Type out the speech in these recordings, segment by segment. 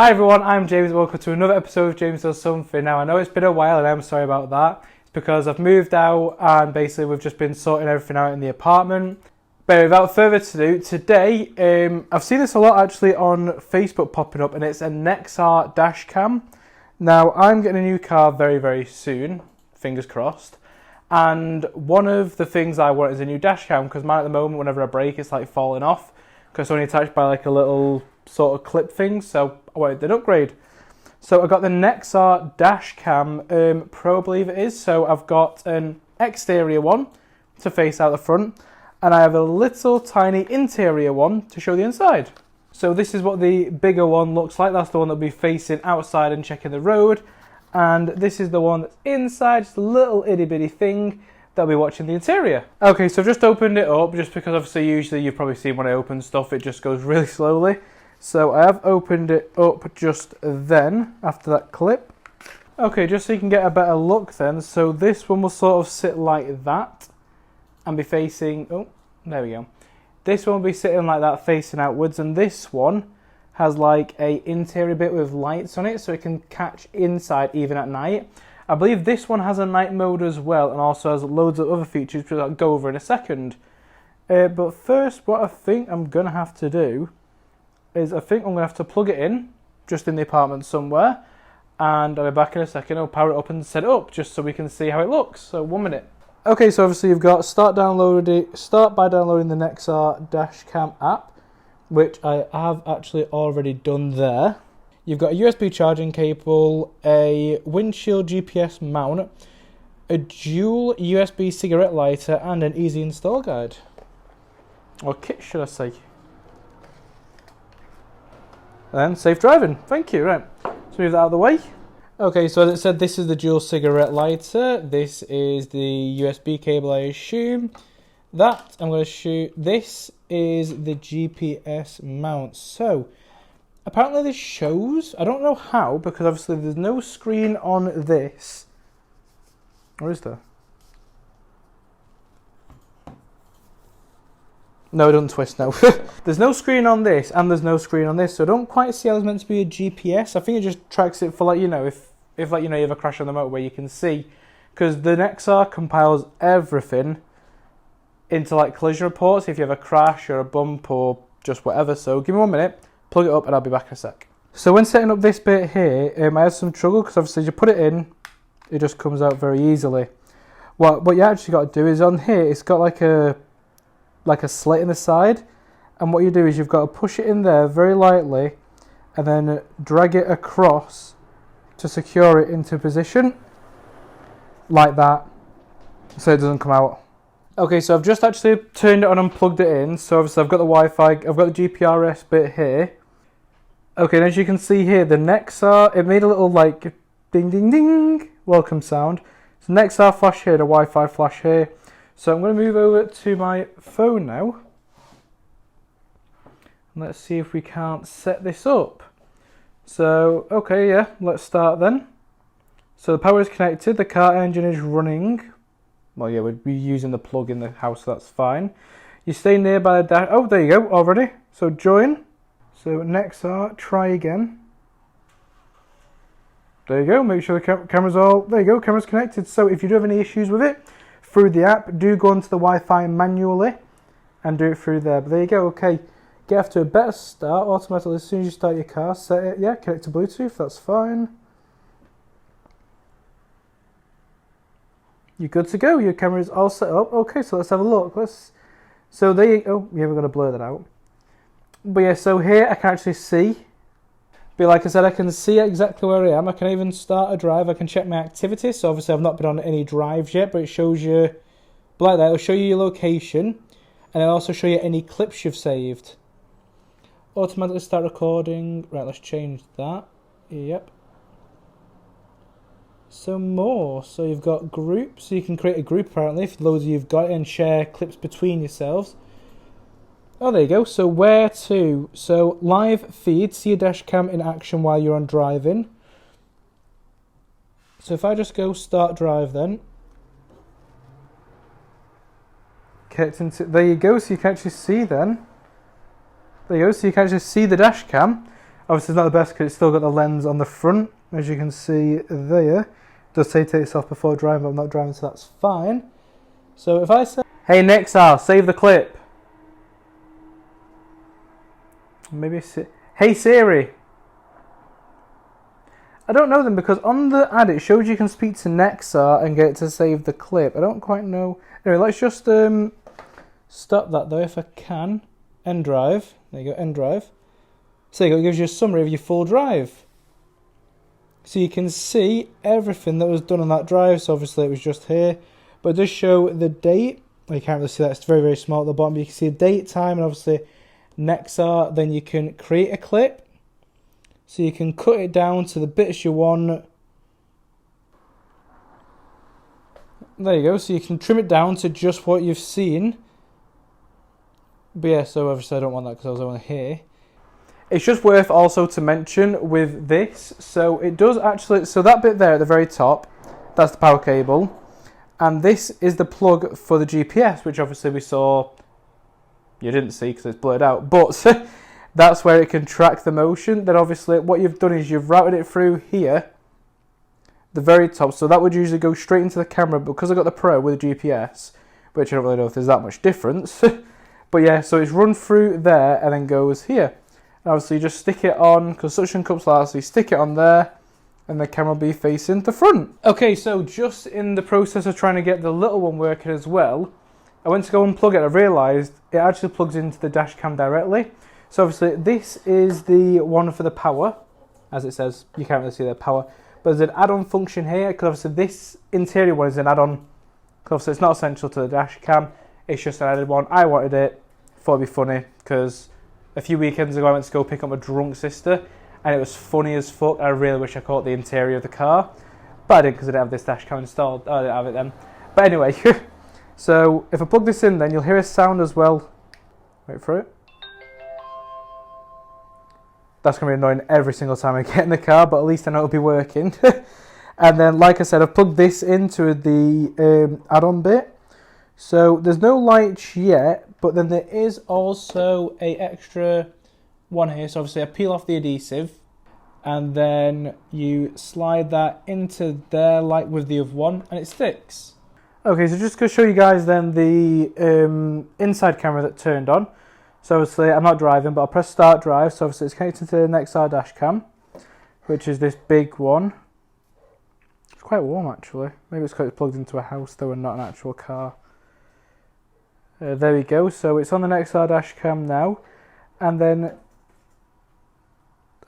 Hi everyone, I'm James. Welcome to another episode of James Does Something. Now I know it's been a while and I'm sorry about that. It's because I've moved out and basically we've just been sorting everything out in the apartment. But without further ado, today, I've seen this a lot actually on Facebook popping up, and it's a Nexar Dashcam. Now I'm getting a new car very soon, fingers crossed. And one of the things I want is a new dashcam, because mine at the moment, whenever I brake, it's like falling off because it's only attached by like a little sort of clip thing, so I wanted an upgrade. So I got the Nexar Dashcam Pro, I believe it is. So I've got an exterior one to face out the front, and I have a little tiny interior one to show the inside. So this is what the bigger one looks like. That's the one that'll be facing outside and checking the road. And this is the one that's inside, just a little itty bitty thing that'll be watching the interior. Okay, so I've just opened it up, just because obviously usually you've probably seen when I open stuff, it just goes really slowly. So I have opened it up just then, after that clip. Okay, just so you can get a better look then. So this one will sort of sit like that and be facing, oh, there we go. This one will be sitting like that, facing outwards, and this one has like a interior bit with lights on it, so it can catch inside even at night. I believe this one has a night mode as well, and also has loads of other features which I'll go over in a second. But first, what I think I'm gonna have to do is I'm gonna have to plug it in, just in the apartment somewhere, and I'll be back in a second. I'll power it up and set it up, just so we can see how it looks. So 1 minute. Okay, so obviously you've got start by downloading the Nexar Dashcam app, which I have actually already done there. You've got a USB charging cable, a windshield GPS mount, a dual USB cigarette lighter, and an easy install guide. Or kit, should I say. And safe driving. Thank you. Right, let's move that out of the way. Okay, so as it said, this is the dual cigarette lighter. This is the USB cable, I assume. That I'm going to shoot. This is the GPS mount. So apparently this shows, I don't know how, because obviously there's no screen on this. Or is there? No, it doesn't twist, no. There's no screen on this, and there's no screen on this, so I don't quite see how it's meant to be a GPS. I think it just tracks it for, like, you know, if like, you know, you have a crash on the motorway, you can see. Because the Nexar compiles everything into, like, collision reports, if you have a crash or a bump or just whatever. So give me 1 minute, plug it up, and I'll be back in a sec. So when setting up this bit here, I had some trouble, because obviously you put it in, it just comes out very easily. What you actually got to do is on here, it's got like a slit in the side, and what you do is you've got to push it in there very lightly and then drag it across to secure it into position like that, so it doesn't come out. Okay, so I've just actually turned it on and plugged it in. So obviously I've got the Wi-Fi, I've got the GPRS bit here. Okay, and as you can see here, the Nexar, it made a little like ding ding ding welcome sound. So Nexar flash here, the Wi-Fi flash here. So I'm going to move over to my phone now. And let's see if we can't set this up. So, okay, yeah, let's start then. So the power is connected, the car engine is running. Well, yeah, we'd be using the plug in the house, so that's fine. You stay nearby the dash. Oh, there you go, already. So join. So Nexar, try again. There you go, make sure the camera's all, there you go, camera's connected. So if you do have any issues with it, through the app, do go onto the Wi-Fi manually and do it through there. But there you go, okay. Get off to a better start automatically as soon as you start your car. Set it, yeah, connect to Bluetooth, that's fine. You're good to go, your camera is all set up. Okay, so let's have a look. So there you go, yeah, we're going to blur that out. But yeah, so here I can actually see. But like I said, I can see exactly where I am. I can even start a drive. I can check my activities. So obviously I've not been on any drives yet, but it shows you, like that, it'll show you your location, and it'll also show you any clips you've saved. Automatically start recording. Right, let's change that. Yep. Some more. So you've got groups. So you can create a group apparently if loads of you've got it, and share clips between yourselves. Oh, there you go. So where to? So live feed, see your dash cam in action while you're on driving. So if I just go start drive then. There you go, so you can actually see then. There you go, so you can actually see the dash cam. Obviously it's not the best because it's still got the lens on the front, as you can see there. It does say take this off before driving, but I'm not driving, so that's fine. So if I say, hey Nexar, save the clip. Maybe, hey Siri. I don't know them because on the ad it shows you can speak to Nexa and get it to save the clip. I don't quite know. Anyway, let's just stop that though if I can. End drive. There you go, end drive. So there you go, it gives you a summary of your full drive. So you can see everything that was done on that drive. So obviously it was just here. But it does show the date. You can't really see that, it's very, very small at the bottom. You can see the date, time, and obviously Nexar. Then you can create a clip. So you can cut it down to the bits you want. There you go, so you can trim it down to just what you've seen. But yeah, so obviously I don't want that because I was only here. It's just worth also to mention with this, so it does actually, so that bit there at the very top, that's the power cable. And this is the plug for the GPS, which obviously we saw, you didn't see because it's blurred out, but that's where it can track the motion. Then obviously what you've done is you've routed it through here, the very top, so that would usually go straight into the camera, but because I got the Pro with the GPS, which I don't really know if there's that much difference, but yeah, so it's run through there and then goes here. And obviously you just stick it on, because suction cups last, so you stick it on there, and the camera will be facing the front. Okay, so just in the process of trying to get the little one working as well, I went to go unplug it and I realised it actually plugs into the dash cam directly. So obviously this is the one for the power, as it says, you can't really see the power, but there's an add-on function here, because obviously this interior one is an add-on, because obviously it's not essential to the dash cam, it's just an added one. I wanted it, thought it'd be funny, because a few weekends ago I went to go pick up my drunk sister, and it was funny as fuck. I really wish I caught the interior of the car, but I didn't because I didn't have this dash cam installed. I didn't have it then. But anyway, so if I plug this in then you'll hear a sound as well. Wait for it. That's going to be annoying every single time I get in the car, but at least I know it'll be working. And then, like I said, I've plugged this into the add-on bit. So there's no lights yet, but then there is also a extra one here. So obviously I peel off the adhesive, and then you slide that into there like with the other one, and it sticks. Okay, so just to show you guys then the inside camera that turned on. So obviously I'm not driving, but I'll press start drive. So obviously it's connected to the Nexar Dashcam, which is this big one. It's quite warm actually. Maybe it's because it's plugged into a house though and not an actual car. There we go. So it's on the Nexar Dashcam now, and then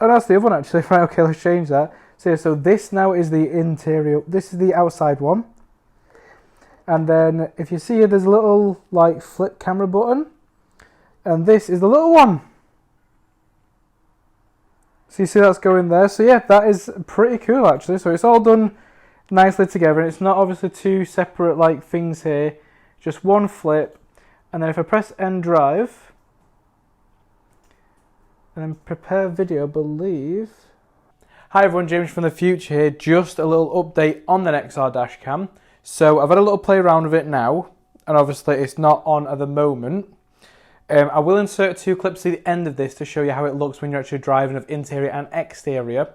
oh, that's the other one actually. Right, okay, let's change that. So yeah, so this now is the interior. This is the outside one, and then if you see here, there's a little like flip camera button. And this is the little one. So you see that's going there. So yeah, that is pretty cool actually. So it's all done nicely together, and it's not obviously two separate like things here. Just one flip. And then if I press end drive, and then prepare video, I believe. Hi everyone, James from the future here. Just a little update on the Nexar Dashcam. So I've had a little play around with it now, and obviously it's not on at the moment. I will insert two clips at the end of this to show you how it looks when you're actually driving of interior and exterior.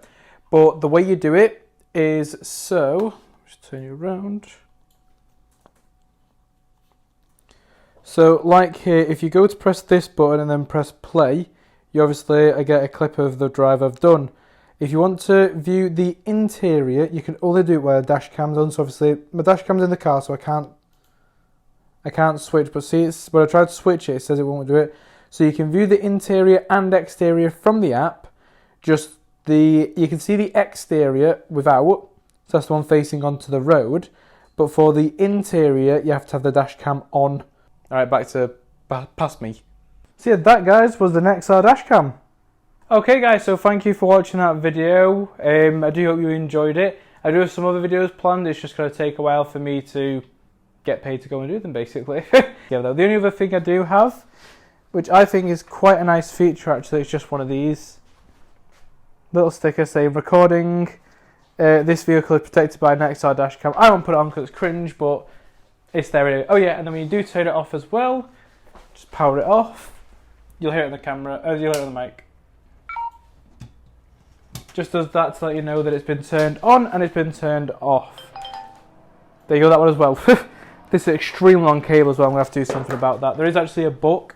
But the way you do it is so, just turn you around. So like here, if you go to press this button and then press play, you obviously get a clip of the drive I've done. If you want to view the interior, you can only do it while the dash cam's on. So obviously my dash cam's in the car, so I can't switch, but see, when I tried to switch it, it says it won't do it. So you can view the interior and exterior from the app. You can see the exterior without, so that's the one facing onto the road. But for the interior, you have to have the dash cam on. All right, back to past me. So yeah, that guys was the Nexar Dashcam. Okay guys, so thank you for watching that video. I do hope you enjoyed it. I do have some other videos planned. It's just going to take a while for me to get paid to go and do them, basically. Yeah, though, the only other thing I do have, which I think is quite a nice feature actually, it's just one of these little stickers saying recording this vehicle is protected by Nexar Dashcam. I won't put it on because it's cringe, but it's there anyway. Oh yeah, and then when you do turn it off as well, just power it off. You'll hear it in the camera, you'll hear it on the mic. Just does that to let you know that it's been turned on and it's been turned off. There you go, that one as well. This is an extremely long cable as well. I'm going to have to do something about that. There is actually a book.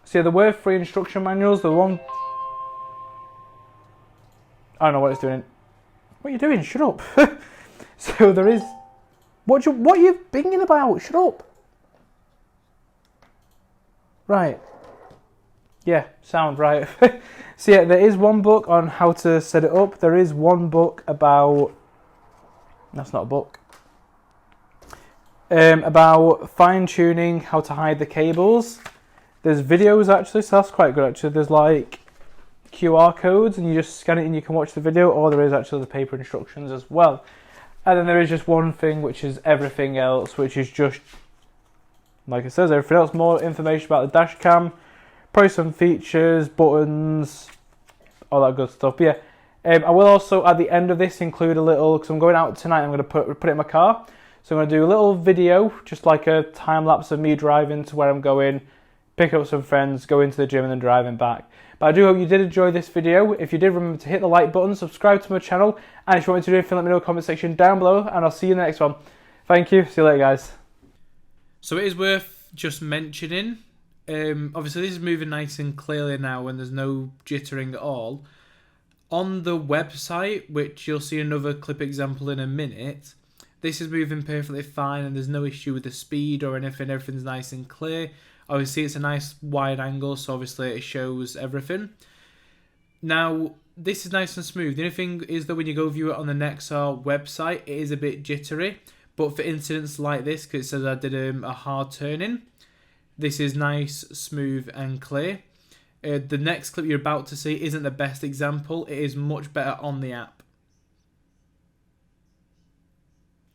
So yeah, there were 3 instruction manuals. The one... I don't know what it's doing. What are you doing? Shut up. So there is... What are you binging about? Shut up. Right. Yeah, sound right. So yeah, there is one book on how to set it up. There is one book about... That's not a book. About fine-tuning how to hide the cables. There's videos actually, so that's quite good actually. There's like QR codes and you just scan it and you can watch the video, or there is actually the paper instructions as well. And then there is just one thing, which is everything else, which is just, like it says, everything else. More information about the dash cam, probably some features, buttons, all that good stuff. But yeah, I will also at the end of this include a little, because I'm going out tonight, I'm going to put it in my car. So I'm going to do a little video, just like a time lapse of me driving to where I'm going, pick up some friends, go into the gym and then driving back. But I do hope you did enjoy this video. If you did, remember to hit the like button, subscribe to my channel, and if you want me to do anything, let me know in the comment section down below, and I'll see you in the next one. Thank you, see you later guys. So it is worth just mentioning, obviously this is moving nice and clearly now and there's no jittering at all. On the website, which you'll see another clip example in a minute, this is moving perfectly fine and there's no issue with the speed or anything. Everything's nice and clear. Obviously, it's a nice wide angle, so obviously it shows everything. Now, this is nice and smooth. The only thing is that when you go view it on the Nexar website, it is a bit jittery. But for incidents like this, because it says I did a hard turn-in, this is nice, smooth and clear. The next clip you're about to see isn't the best example. It is much better on the app.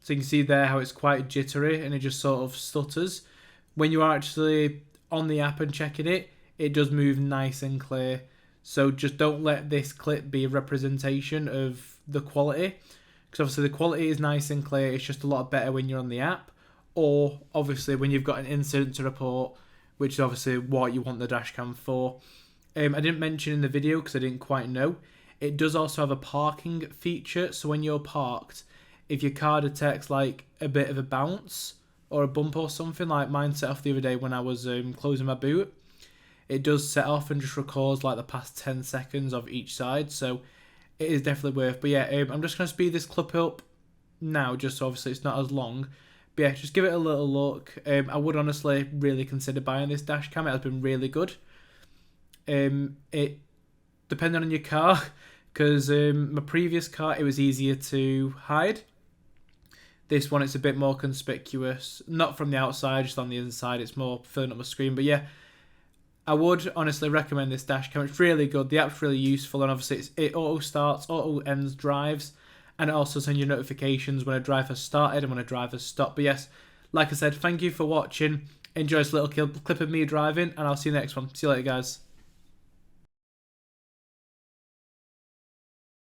So you can see there how it's quite jittery and it just sort of stutters. When you are actually on the app and checking it, it does move nice and clear. So just don't let this clip be a representation of the quality. Because obviously the quality is nice and clear. It's just a lot better when you're on the app. Or obviously when you've got an incident to report, which is obviously what you want the dashcam for. I didn't mention in the video because I didn't quite know. It does also have a parking feature. So when you're parked, if your car detects like a bit of a bounce or a bump or something, like mine set off the other day when I was closing my boot, it does set off and just records like the past 10 seconds of each side. So it is definitely worth. But yeah, I'm just going to speed this clip up now, just so obviously it's not as long. But yeah, just give it a little look. I would honestly really consider buying this dash cam. It has been really good. It depending on your car, because my previous car, it was easier to hide. This one, it's a bit more conspicuous. Not from the outside, just on the inside. It's more filling up my screen. But yeah, I would honestly recommend this dash cam. It's really good. The app's really useful. And obviously, it auto starts, auto ends drives. And it also sends you notifications when a drive has started and when a drive has stopped. But yes, like I said, thank you for watching. Enjoy this little clip of me driving. And I'll see you next one. See you later, guys.